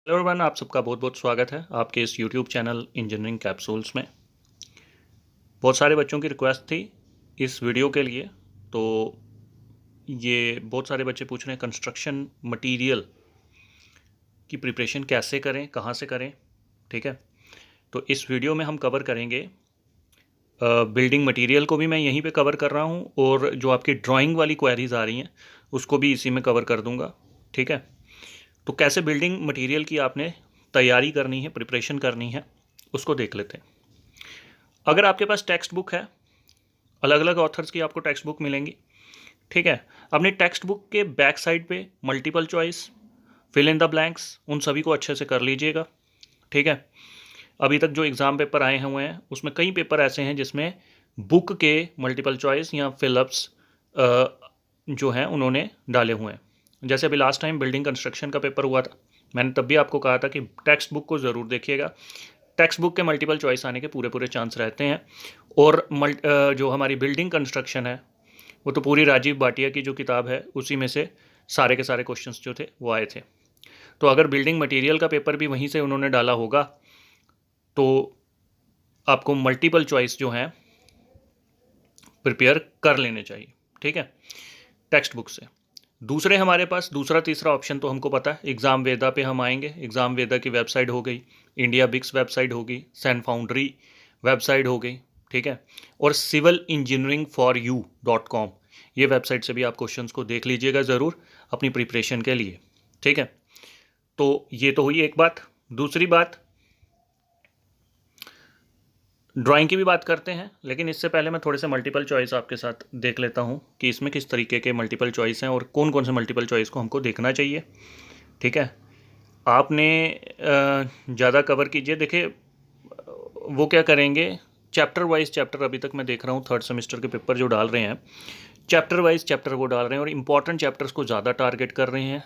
Hello everyone, आप सबका बहुत बहुत स्वागत है आपके इस यूट्यूब चैनल इंजीनियरिंग कैप्सूल्स में। बहुत सारे बच्चों की रिक्वेस्ट थी इस वीडियो के लिए। तो ये बहुत सारे बच्चे पूछ रहे हैं कंस्ट्रक्शन मटेरियल की प्रिपरेशन कैसे करें, कहाँ से करें। ठीक है, तो इस वीडियो में हम कवर करेंगे बिल्डिंग मटेरियल को भी मैं यहीं पे कवर कर रहा हूँ, और जो आपकी ड्राइंग वाली क्वेरीज आ रही हैं उसको भी इसी में कवर कर दूँगा। ठीक है, तो कैसे बिल्डिंग मटेरियल की आपने तैयारी करनी है, प्रिपरेशन करनी है, उसको देख लेते हैं। अगर आपके पास टेक्स्ट बुक है, अलग अलग ऑथर्स की आपको टेक्स्ट बुक मिलेंगी। ठीक है, अपनी टेक्स्ट बुक के बैक साइड पे multiple choice, fill in the blanks, उन सभी को अच्छे से कर लीजिएगा। ठीक है, अभी तक जो एग्ज़ाम पेपर आए हुए हैं उसमें कई पेपर ऐसे हैं जिसमें बुक के मल्टीपल चॉइस या फिलअप्स जो हैं उन्होंने डाले हुए हैं। जैसे अभी लास्ट टाइम बिल्डिंग कंस्ट्रक्शन का पेपर हुआ था, मैंने तब भी आपको कहा था कि टेक्स्ट बुक को ज़रूर देखिएगा। टेक्स्ट बुक के मल्टीपल चॉइस आने के पूरे पूरे चांस रहते हैं। और जो हमारी बिल्डिंग कंस्ट्रक्शन है वो तो पूरी राजीव भाटिया की जो किताब है उसी में से सारे के सारे क्वेश्चंस जो थे वो आए थे। तो अगर बिल्डिंग मटेरियल का पेपर भी वहीं से उन्होंने डाला होगा तो आपको मल्टीपल चॉइस जो हैं प्रिपेयर कर लेने चाहिए। ठीक है, टेक्स्ट बुक से। दूसरे हमारे पास दूसरा तीसरा ऑप्शन तो हमको पता है, एग्ज़ाम वेदा पे हम आएंगे। एग्ज़ाम वेदा की वेबसाइट हो गई, इंडिया बिक्स वेबसाइट होगी, सैन फाउंड्री वेबसाइट हो गई। ठीक है, और civil engineering for you .com, ये वेबसाइट से भी आप क्वेश्चंस को देख लीजिएगा ज़रूर अपनी प्रिपरेशन के लिए। ठीक है, तो ये तो हुई एक बात। दूसरी बात, ड्राइंग की भी बात करते हैं, लेकिन इससे पहले मैं थोड़े से मल्टीपल चॉइस आपके साथ देख लेता हूँ कि इसमें किस तरीके के मल्टीपल चॉइस हैं और कौन कौन से मल्टीपल चॉइस को हमको देखना चाहिए। ठीक है, आपने ज़्यादा कवर कीजिए। देखिए वो क्या करेंगे, चैप्टर वाइज चैप्टर अभी तक मैं देख रहा हूँ थर्ड सेमेस्टर के पेपर जो डाल रहे हैं, चैप्टर वाइज चैप्टर वो डाल रहे हैं और इंपॉर्टेंट चैप्टर्स को ज़्यादा टारगेट कर रहे हैं।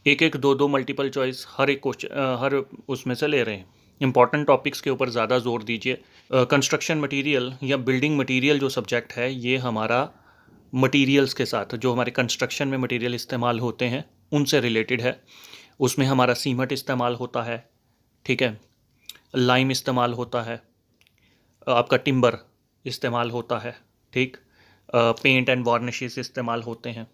एक एक दो दो मल्टीपल चॉइस हर एक क्वेश्चन हर उसमें से ले रहे हैं। इंपॉर्टेंट टॉपिक्स के ऊपर ज़्यादा जोर दीजिए। कंस्ट्रक्शन मटेरियल या बिल्डिंग मटेरियल जो सब्जेक्ट है ये हमारा मटेरियल्स के साथ, जो हमारे कंस्ट्रक्शन में मटेरियल इस्तेमाल होते हैं उनसे रिलेटेड है। उसमें हमारा सीमेंट इस्तेमाल होता है। ठीक है, लाइम इस्तेमाल होता है, आपका टिम्बर इस्तेमाल होता है। ठीक, पेंट एंड वार्निशेस इस्तेमाल होते हैं।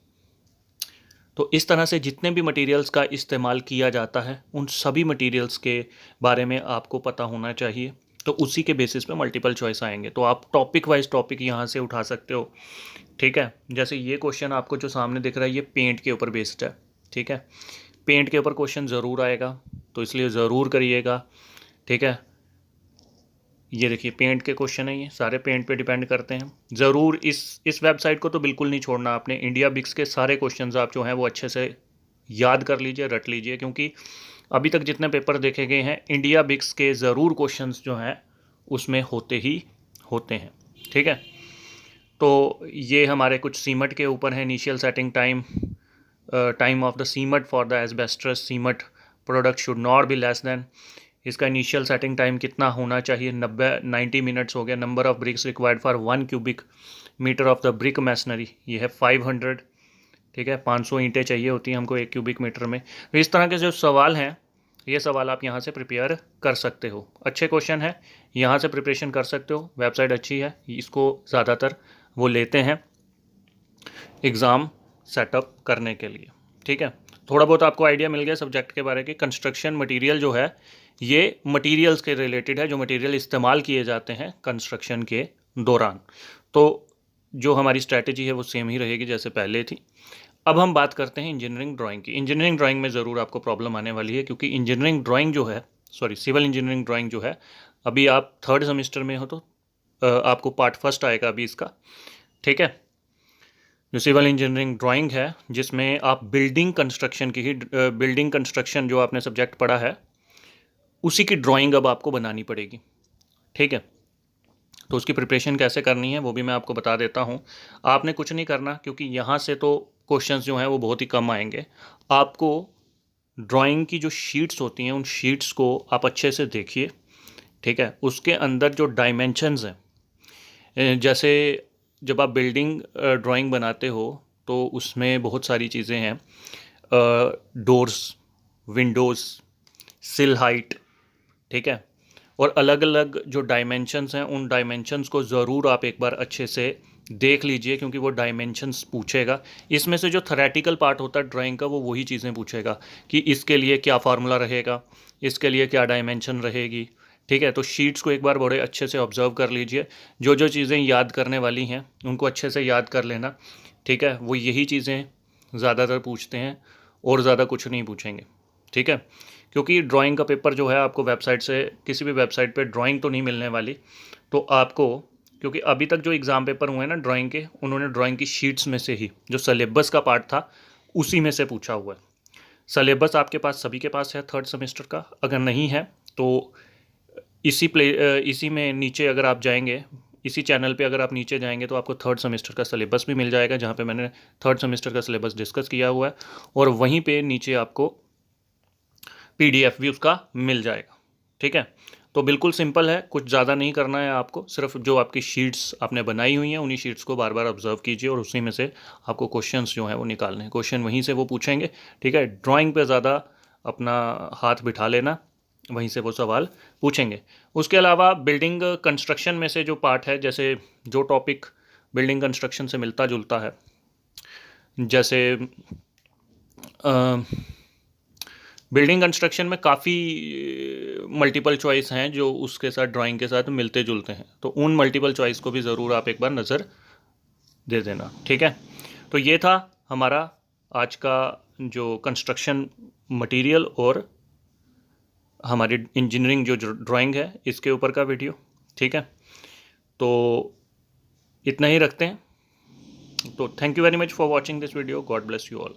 तो इस तरह से जितने भी मटेरियल्स का इस्तेमाल किया जाता है उन सभी मटेरियल्स के बारे में आपको पता होना चाहिए। तो उसी के बेसिस पे मल्टीपल चॉइस आएंगे, तो आप टॉपिक वाइज टॉपिक यहाँ से उठा सकते हो। ठीक है, जैसे ये क्वेश्चन आपको जो सामने दिख रहा है ये पेंट के ऊपर बेस्ड है। ठीक है, पेंट के ऊपर क्वेश्चन ज़रूर आएगा, तो इसलिए ज़रूर करिएगा। ठीक है, ये देखिए पेंट के क्वेश्चन है, ये सारे पेंट पे डिपेंड करते हैं। ज़रूर इस वेबसाइट को तो बिल्कुल नहीं छोड़ना आपने। इंडिया बिक्स के सारे क्वेश्चंस आप जो हैं वो अच्छे से याद कर लीजिए, रट लीजिए, क्योंकि अभी तक जितने पेपर देखे गए हैं इंडिया बिक्स के ज़रूर क्वेश्चंस जो हैं उसमें होते ही होते हैं। ठीक है, तो ये हमारे कुछ सीमट के ऊपर है। Initial setting time, time of the cement for the asbestos cement product should not be less than, इसका इनिशियल सेटिंग टाइम कितना होना चाहिए, 90 मिनट्स हो गया। Number of bricks required for 1 cubic metre of the brick masonry, ये है 500। ठीक है, 500 ईंटें चाहिए होती हैं हमको 1 क्यूबिक मीटर में। तो इस तरह के जो सवाल हैं ये सवाल आप यहाँ से प्रिपेयर कर सकते हो। अच्छे क्वेश्चन है, यहाँ से प्रिपरेशन कर सकते हो। वेबसाइट अच्छी है, इसको ज़्यादातर वो लेते हैं एग्ज़ाम सेटअप करने के लिए। ठीक है, थोड़ा बहुत आपको आइडिया मिल गया सब्जेक्ट के बारे में। कंस्ट्रक्शन मटेरियल जो है ये मटेरियल्स के रिलेटेड है, जो मटेरियल इस्तेमाल किए जाते हैं कंस्ट्रक्शन के दौरान। तो जो हमारी स्ट्रैटेजी है वो सेम ही रहेगी जैसे पहले थी। अब हम बात करते हैं इंजीनियरिंग ड्राइंग की। इंजीनियरिंग ड्राइंग में ज़रूर आपको प्रॉब्लम आने वाली है, क्योंकि इंजीनियरिंग ड्राइंग जो है, सॉरी सिविल इंजीनियरिंग ड्राइंग जो है, अभी आप थर्ड सेमेस्टर में हो तो आपको पार्ट फर्स्ट आएगा अभी इसका। ठीक है, जो सिविल इंजीनियरिंग ड्राइंग है जिसमें आप बिल्डिंग कंस्ट्रक्शन की ही बिल्डिंग कंस्ट्रक्शन जो आपने सब्जेक्ट पढ़ा है उसी की ड्राइंग अब आपको बनानी पड़ेगी। ठीक है, तो उसकी प्रिपरेशन कैसे करनी है वो भी मैं आपको बता देता हूँ। आपने कुछ नहीं करना, क्योंकि यहाँ से तो क्वेश्चंस जो हैं वो बहुत ही कम आएंगे। आपको ड्राइंग की जो शीट्स होती हैं उन शीट्स को आप अच्छे से देखिए। ठीक है, उसके अंदर जो डायमेंशंस हैं, जैसे जब आप बिल्डिंग ड्राइंग बनाते हो तो उसमें बहुत सारी चीज़ें हैं, डोर्स, विंडोज़, सिल हाइट, ठीक है, और अलग अलग जो डायमेंशंस हैं उन डायमेंशंस को ज़रूर आप एक बार अच्छे से देख लीजिए, क्योंकि वो डायमेंशंस पूछेगा। इसमें से जो थ्योरेटिकल पार्ट होता है ड्राइंग का वो वही चीज़ें पूछेगा कि इसके लिए क्या फार्मूला रहेगा, इसके लिए क्या डायमेंशन रहेगी, ठीक है। तो शीट्स को एक बार बड़े अच्छे से ऑब्जर्व कर लीजिए, जो जो चीज़ें याद करने वाली हैं उनको अच्छे से याद कर लेना, ठीक है। वो यही चीज़ें ज़्यादातर पूछते हैं और ज़्यादा कुछ नहीं पूछेंगे, ठीक है। क्योंकि ड्राइंग का पेपर जो है आपको वेबसाइट से, किसी भी वेबसाइट पे ड्राइंग तो नहीं मिलने वाली, तो आपको, क्योंकि अभी तक जो एग्ज़ाम पेपर हुए हैं ना ड्राइंग के, उन्होंने ड्राइंग की शीट्स में से ही जो सिलेबस का पार्ट था उसी में से पूछा हुआ है। सिलेबस आपके पास सभी के पास है थर्ड सेमेस्टर का, अगर नहीं है तो इसी में नीचे अगर आप जाएंगे, इसी चैनल पे अगर आप नीचे जाएंगे तो आपको थर्ड सेमेस्टर का सिलेबस भी मिल जाएगा, जहाँ पे मैंने थर्ड सेमेस्टर का सिलेबस डिस्कस किया हुआ है, और वहीं पे नीचे आपको PDF भी उसका मिल जाएगा, ठीक है। तो बिल्कुल सिंपल है, कुछ ज़्यादा नहीं करना है आपको, सिर्फ जो आपकी शीट्स आपने बनाई हुई हैं उन्हीं शीट्स को बार बार ऑब्जर्व कीजिए और उसी में से आपको क्वेश्चंस जो हैं वो निकालने हैं, क्वेश्चन वहीं से वो पूछेंगे, ठीक है। ड्राइंग पे ज़्यादा अपना हाथ बिठा लेना, वहीं से वो सवाल पूछेंगे। उसके अलावा बिल्डिंग कंस्ट्रक्शन में से जो पार्ट है, जैसे जो टॉपिक बिल्डिंग कंस्ट्रक्शन से मिलता जुलता है, जैसे बिल्डिंग कंस्ट्रक्शन में काफ़ी मल्टीपल चॉइस हैं जो उसके साथ ड्राइंग के साथ मिलते जुलते हैं, तो उन मल्टीपल चॉइस को भी ज़रूर आप एक बार नज़र दे देना, ठीक है। तो ये था हमारा आज का जो कंस्ट्रक्शन मटेरियल और हमारी इंजीनियरिंग जो ड्राइंग है इसके ऊपर का वीडियो, ठीक है। तो इतना ही रखते हैं। तो thank you very much for watching this video, God bless you all.